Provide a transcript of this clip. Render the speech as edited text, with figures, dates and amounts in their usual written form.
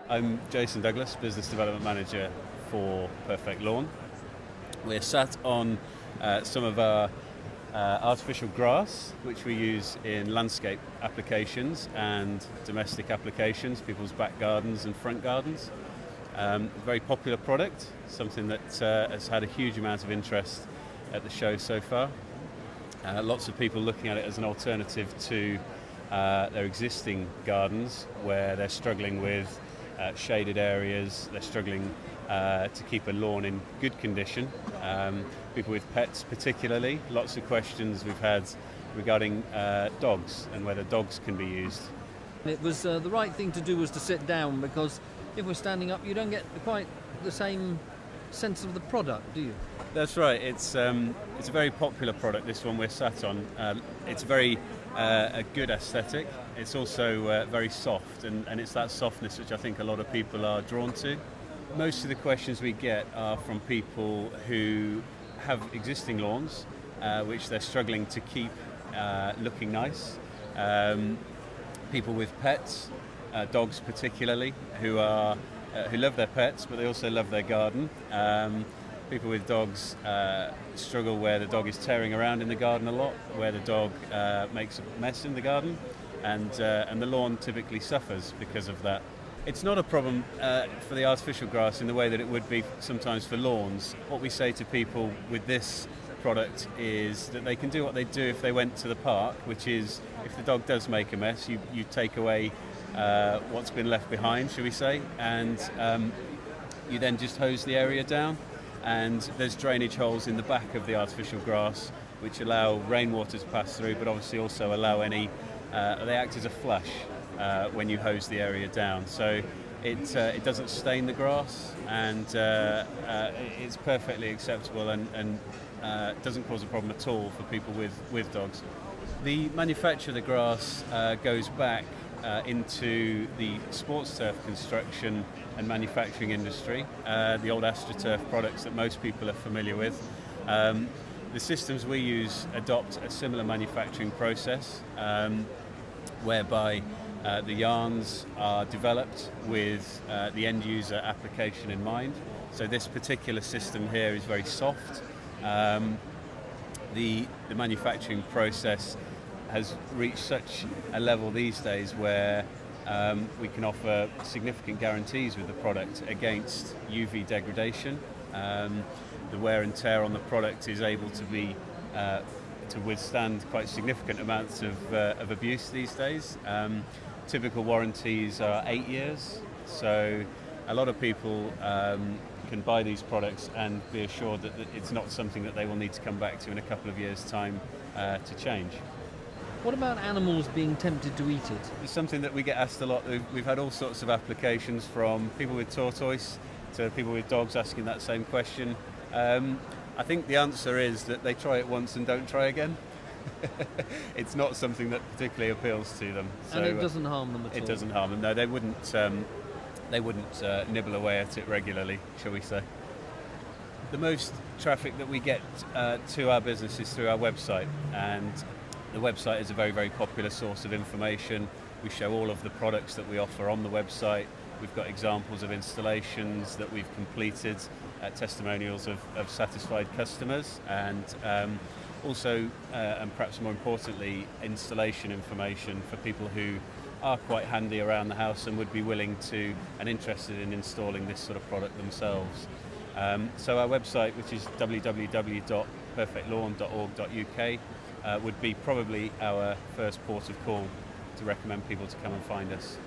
I'm Jason Douglas, Business Development Manager for Perfect Lawn. We're sat on some of our artificial grass, which we use in landscape applications and domestic applications, people's back gardens and front gardens. A very popular product, something that has had a huge amount of interest at the show so far. Lots of people looking at it as an alternative to their existing gardens where they're struggling with shaded areas, they're struggling to keep a lawn in good condition. People with pets particularly, lots of questions we've had regarding dogs and whether dogs can be used. It was the right thing to do was to sit down, because if we're standing up you don't get quite the same sense of the product, do you? That's right, it's a very popular product, this one we're sat on. It's very a good aesthetic. It's also very soft, and it's that softness which I think a lot of people are drawn to. Most of the questions we get are from people who have existing lawns which they're struggling to keep looking nice. People with pets, dogs particularly, who love their pets but they also love their garden. People with dogs struggle where the dog is tearing around in the garden a lot, where the dog makes a mess in the garden, and the lawn typically suffers because of that. It's not a problem for the artificial grass in the way that it would be sometimes for lawns. What we say to people with this product is that they can do what they'd do if they went to the park, which is if the dog does make a mess, you take away what's been left behind, shall we say, and you then just hose the area down. And there's drainage holes in the back of the artificial grass which allow rainwater to pass through, but obviously also allow they act as a flush when you hose the area down. So it doesn't stain the grass, and it's perfectly acceptable and doesn't cause a problem at all for people with dogs. The manufacture of the grass goes back into the sports turf construction and manufacturing industry, the old AstroTurf products that most people are familiar with. The systems we use adopt a similar manufacturing process whereby the yarns are developed with the end user application in mind. So this particular system here is very soft. The manufacturing process has reached such a level these days where we can offer significant guarantees with the product against UV degradation. The wear and tear on the product is able to be to withstand quite significant amounts of abuse these days. Typical warranties are 8 years, so a lot of people can buy these products and be assured that it's not something that they will need to come back to in a couple of years' time to change. What about animals being tempted to eat it? It's something that we get asked a lot. We've had all sorts of applications, from people with tortoise to people with dogs asking that same question. I think the answer is that they try it once and don't try again. It's not something that particularly appeals to them. And it doesn't harm them at all? It doesn't harm them, no. They wouldn't nibble away at it regularly, shall we say. The most traffic that we get to our business is through our website, and the website is a very, very popular source of information. We show all of the products that we offer on the website. We've got examples of installations that we've completed, testimonials of satisfied customers, and also, and perhaps more importantly, installation information for people who are quite handy around the house and would be willing to and interested in installing this sort of product themselves. So our website, which is www.perfectlawn.org.uk, would be probably our first port of call to recommend people to come and find us.